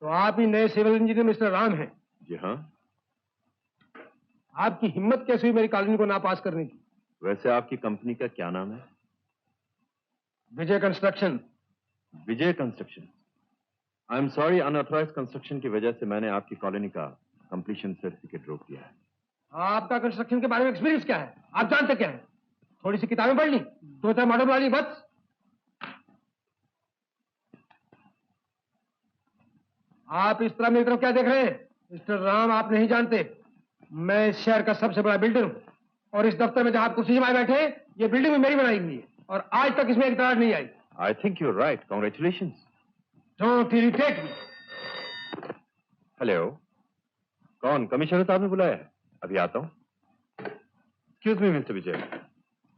तो आप ही नए सिविल इंजीनियर मिस्टर राम हैं? जी हाँ। आपकी हिम्मत कैसे हुई मेरी कॉलोनी को नापास करने की? वैसे आपकी कंपनी का क्या नाम है? Vijay construction. Vijay construction. I am sorry, unauthorised construction की वजह से मैंने आपकी कॉलोनी का कंप्लीशन सर्टिफिकेट रोक दिया है। आपका कंस्ट्रक्शन के बारे में एक्सपीरियंस क्या है? आप जानते क्या है? थोड़ी सी किताबें पढ़ ली, 2-4 मॉडल बना ली, बस। आप इस तरह मेरी तरफ क्या देख रहे हैं? मिस्टर राम, आप नहीं जानते, मैं इस शहर का सबसे बड़ा बिल्डर हूं, और इस दफ्तर में जहां आप कुर्सी जमाए बैठे हैं, ये बिल्डिंग भी मेरी बनाई हुई है, और आज तक इसमें एक दरार नहीं आई। I think you are right. Congratulations. Don't irritate me. Hello, कौन? कमिश्नर साहब ने बुलाया है? अभी आता हूं। एक्सक्यूज मी मिस्टर विजय,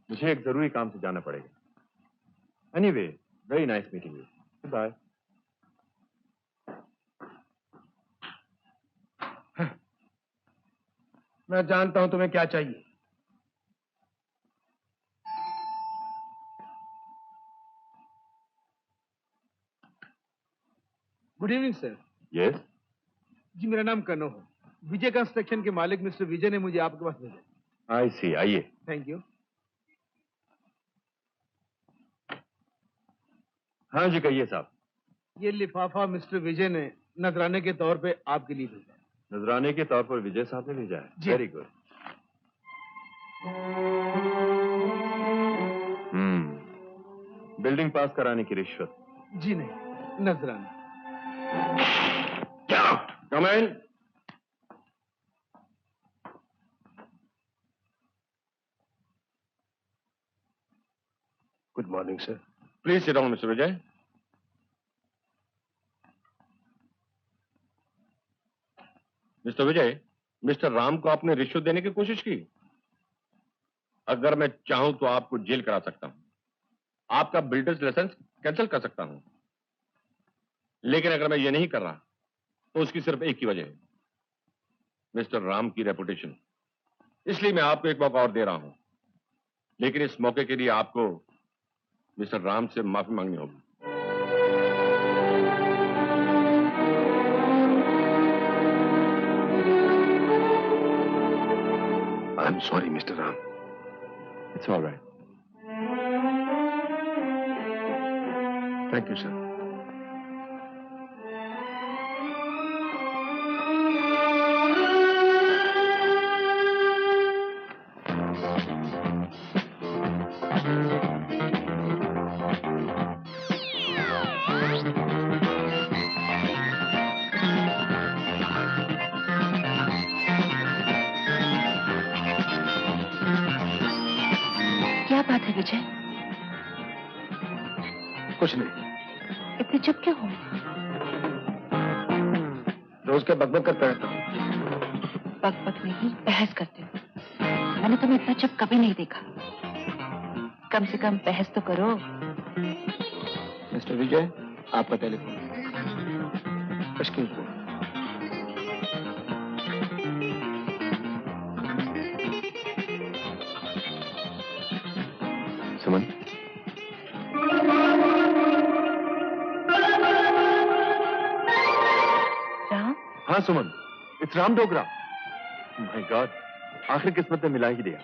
मुझे एक जरूरी काम से जाना पड़ेगा। Anyway, very nice meeting you. Goodbye. मैं जानता हूं तुम्हें क्या चाहिए। Good evening sir. यस। जी, मेरा नाम कनो है। विजय कंस्ट्रक्शन के मालिक मिस्टर विजय ने मुझे आपके पास भेजा। आई सी, आइए। Thank you. हाँ जी, कहिए साहब। ये लिफाफा मिस्टर विजय ने नजराने के तौर पे आपके लिए भेजा। नजराने के तौर पर विजय साहब ने भेजा है? Very good. बिल्डिंग पास कराने की रिश्वत? जी नहीं, नजराना। Come in. Good morning sir. Please sit down mister Vijay. Mister Vijay, mister Ram को आपने रिश्वत देने की कोशिश की? अगर मैं चाहूं तो आपको जेल करा सकता हूं, आपका बिल्डर्स लाइसेंस कैंसिल कर सकता हूं, लेकिन अगर मैं ये नहीं कर रहा तो उसकी सिर्फ एक ही वजह है, मिस्टर राम की रेपुटेशन। इसलिए मैं आपको एक मौका और दे रहा हूं, लेकिन इस मौके के लिए आपको मिस्टर राम से माफी मांगनी होगी। आई am sorry mister Ram. It's all right. Thank you sir. क्या बात है विजय? कुछ नहीं। इतने चुप क्यों हो? रोज क्या बकबक करता रहता हूँ? बकबक नहीं, बहस करते हो। मैंने तुम्हें इतना चुप कभी नहीं देखा। कम से कम बहस तो करो। मिस्टर विजय, आपका telephone. Excuse me. Suman. Ram? हाँ Suman, it's Ram Dogra. My God, आखिर किस्मत ने मिला ही दिया।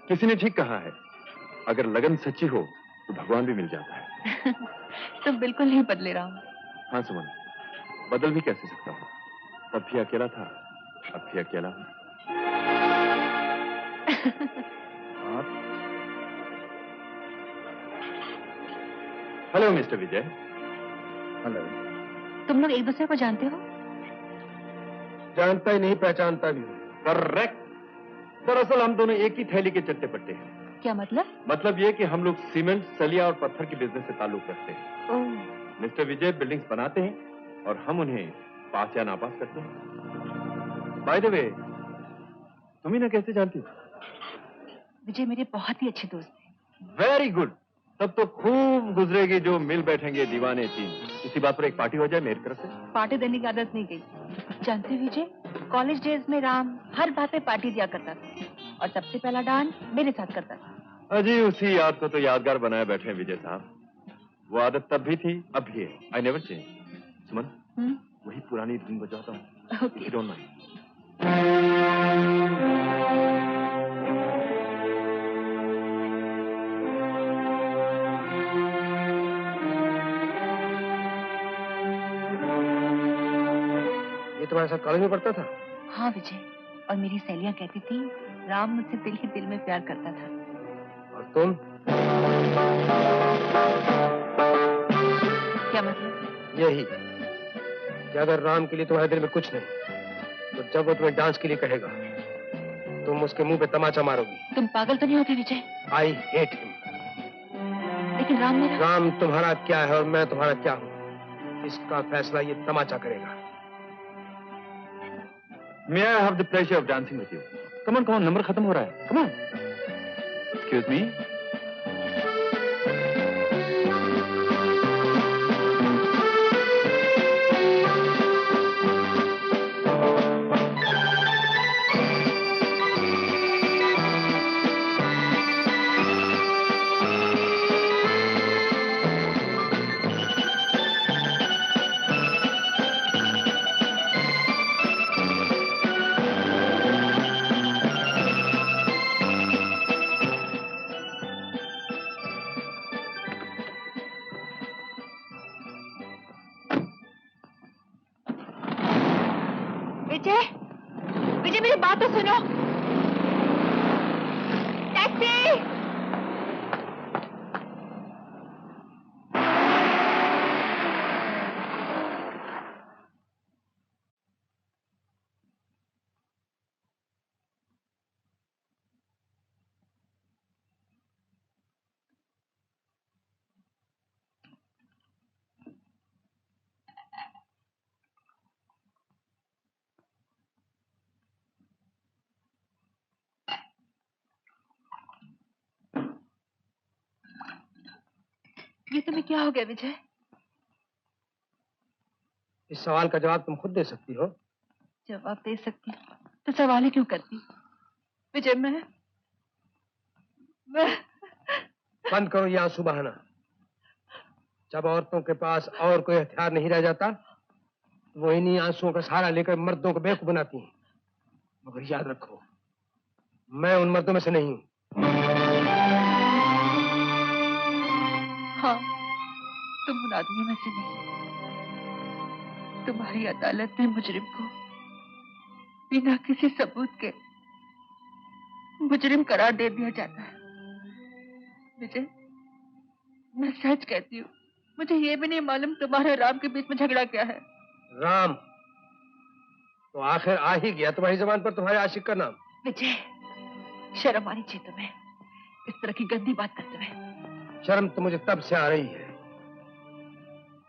किसी ने ठीक कहा है, अगर लगन सच्ची हो तो भगवान भी मिल जाता है। तुम बिल्कुल नहीं बदले राम। हाँ सुमन, बदल भी कैसे सकता हूँ? तब भी अकेला था, अब भी अकेला हूँ। हेलो मिस्टर विजय। हेलो। तुम लोग एक दूसरे को जानते हो? जानता ही नहीं, पहचानता भी हूँ। करेक्ट। दरअसल हम दोनों एक ही थैली के चट्टे पट्टे हैं। क्या मतलब? मतलब ये कि हम लोग सीमेंट, सलिया और पत्थर के बिजनेस से ताल्लुक रखते हैं। ओह। मिस्टर विजय बिल्डिंग्स बनाते हैं और हम उन्हें पास या नापास करते हैं। बाय द वे, तुम ही ना कैसे जानती हो? विजय मेरे बहुत ही अच्छे दोस्त हैं। Very good. तब तो खूब गुजरेगी जो मिल बैठेंगे दीवाने तीन। इसी बात पर एक पार्टी हो जाए मेरी तरफ से। पार्टी देने की आदत नहीं गई। जानते हो विजय, कॉलेज डेज में राम हर बात पे पार्टी दिया करता था, और सबसे पहला डांस मेरे साथ करता था। अजी, उसी याद को तो यादगार बनाए बैठे हैं विजय साहब। वो आदत तब भी थी, अब भी है। I never change. सुमन, वही पुरानी धुन बजाता हूँ। ओके। Don't mind. ये तुम्हारे साथ कॉलेज में पढ़ता था? हाँ विजय, और मेरी सहेलियां कहती थी राम मुझसे दिल ही दिल में प्यार करता था। और तुम? क्या मतलब? यही कि अगर राम के लिए तुम्हारे दिल में कुछ नहीं, तो जब वो तुम्हें डांस के लिए कहेगा, तुम उसके मुंह पे तमाचा मारोगी। तुम पागल तो नहीं होगे विजय? I hate him. लेकिन राम मेरा... राम तुम्हारा क्या है और मैं तुम्हारा क्या हूँ, इसका फैसला ये तमाचा करेगा। May I have the pleasure of dancing with you? Come on, number खत्म हो रहा है। Come on. Excuse me. विजय, विजय मेरी बात तो सुनो। टैक्सी! ये तुम्हें क्या हो गया विजय? इस सवाल का जवाब तुम खुद दे सकती हो। जवाब दे सकती तो सवाल ही क्यों करती? विजय मैं बंद करो ये आंसू बहाना। जब औरतों के पास और कोई हथियार नहीं रह जाता, वो इन्हीं आंसुओं का सहारा लेकर मर्दों को बेवकूफ बनाती हैं। मगर याद रखो, मैं उन मर्दों में से नहीं हूं। हाँ, तुम उन आदमियों में से नहीं। तुम्हारी अदालत में मुजरिम को बिना किसी सबूत के मुजरिम करार दे दिया जाता है। विजय, मैं सच कहती हूँ, मुझे ये भी नहीं मालूम तुम्हारे और राम के बीच में झगड़ा क्या है। राम तो आखिर आ ही गया तुम्हारी जबान पर तुम्हारे आशिक का नाम। विजय, शर्म आनी चाहिए तुम्हें इस तरह की गंदी बात करते हुए। शर्म तो मुझे तब से आ रही है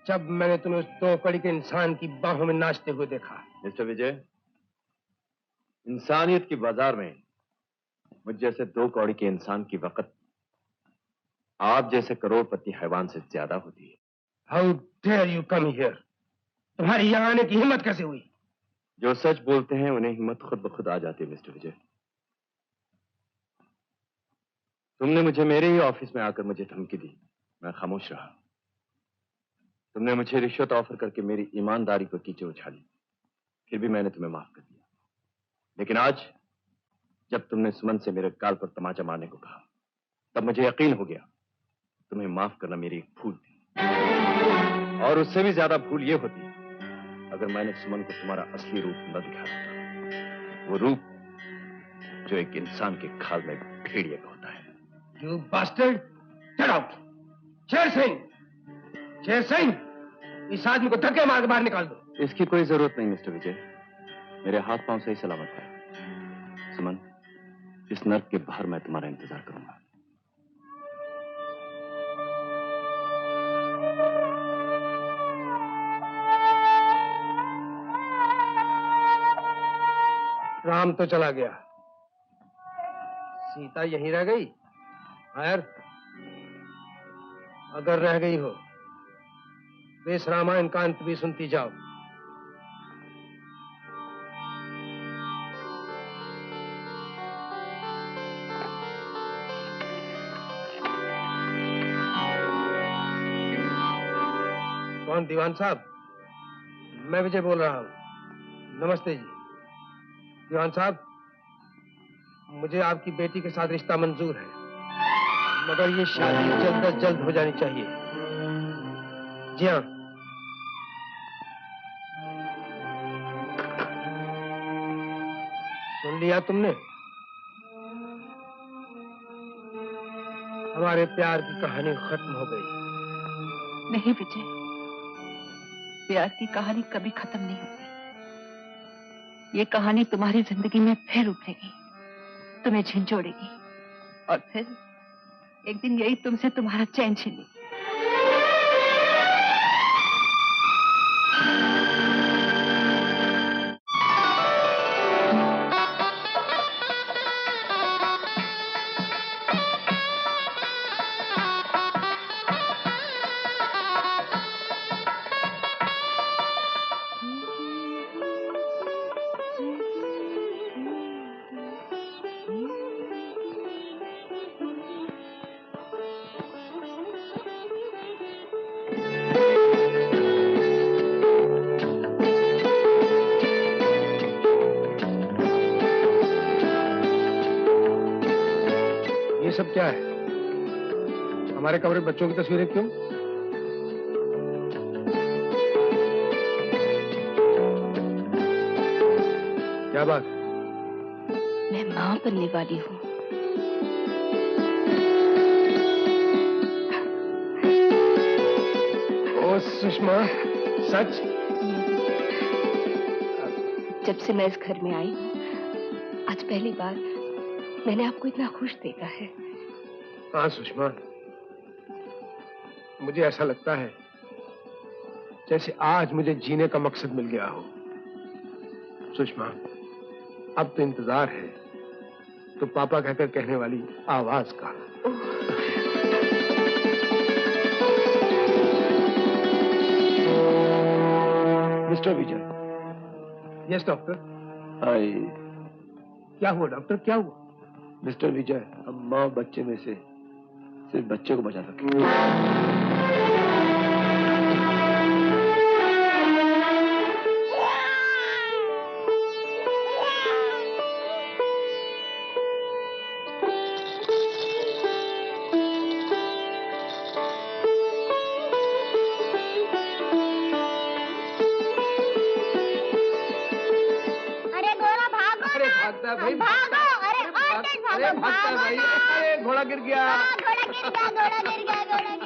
जब मैंने तुम्हें उस दो कड़ी के इंसान की बाहों में नाचते हुए देखा। मिस्टर विजय, इंसानियत की बाजार में मुझ जैसे दो कौड़ी के इंसान की वक़्त आप जैसे करोड़पति हैवान से ज्यादा होती है। How dare you come here? तुम्हारी यहाँ आने की हिम्मत कैसे हुई? जो सच बोलते हैं उन्हें हिम्मत खुद ब खुद आ जाती है मिस्टर विजय। तुमने मुझे मेरे ही ऑफिस में आकर मुझे धमकी दी, मैं खामोश रहा। तुमने मुझे रिश्वत ऑफर करके मेरी ईमानदारी को कीचे उछाली, फिर भी मैंने तुम्हें माफ कर दिया। लेकिन आज जब तुमने सुमन से मेरे गाल पर तमाचा मारने को कहा, तब मुझे यकीन हो गया तुम्हें माफ करना मेरी एक भूल थी। और उससे भी ज्यादा भूल ये होती अगर मैंने सुमन को तुम्हारा असली रूप न दिखा देता, वो रूप जो एक इंसान के खाल में भेड़िए का होता है। You bastard! Get out! Sher Singh! Sher Singh! इस आदमी को धक्के मार के बाहर निकाल दो। इसकी कोई जरूरत नहीं मिस्टर विजय, मेरे हाथ पांव सही सलामत है। सुमन, इस नर्क के बाहर मैं तुम्हारा इंतजार करूंगा। राम तो चला गया, सीता यहीं रह गई। खैर, अगर रह गई हो तो इस रामायण का अंत भी सुनती जाओ। कौन? दीवान साहब, मैं विजय बोल रहा हूँ। नमस्ते जी। दीवान साहब, मुझे आपकी बेटी के साथ रिश्ता मंजूर है, मगर ये शादी जल्द अज जल्द हो जानी चाहिए। जी हाँ। सुन लिया तुमने? हमारे प्यार की कहानी खत्म हो गई। नहीं विजय, प्यार की कहानी कभी खत्म नहीं होती। ये कहानी तुम्हारी जिंदगी में फिर उठेगी, तुम्हें झंझोड़ेगी, और फिर एक दिन यही तुमसे तुम्हारा चैन छीनेगी। ये सब क्या है? हमारे कमरे में बच्चों की तस्वीरें क्यों? क्या बात? मैं मां बनने वाली हूँ। ओ सुषमा, सच? जब से मैं इस घर में आई हूँ, आज पहली बार मैंने आपको इतना खुश देखा है। हाँ सुषमा, मुझे ऐसा लगता है जैसे आज मुझे जीने का मकसद मिल गया हो। सुषमा, अब तो इंतजार है तो पापा कहकर कहने वाली आवाज का। मिस्टर विजय। Yes doctor. आई। क्या हुआ डॉक्टर, क्या हुआ? मिस्टर विजय, हम माँ बच्चे में से सिर्फ बच्चे को बचा सके। भाई भागो, अरे और तेज भागो, भागता है भाई। अरे घोड़ा गिर गया। घोड़ा गिर गया, घोड़ा गिर गया, घोड़ा गिर गया।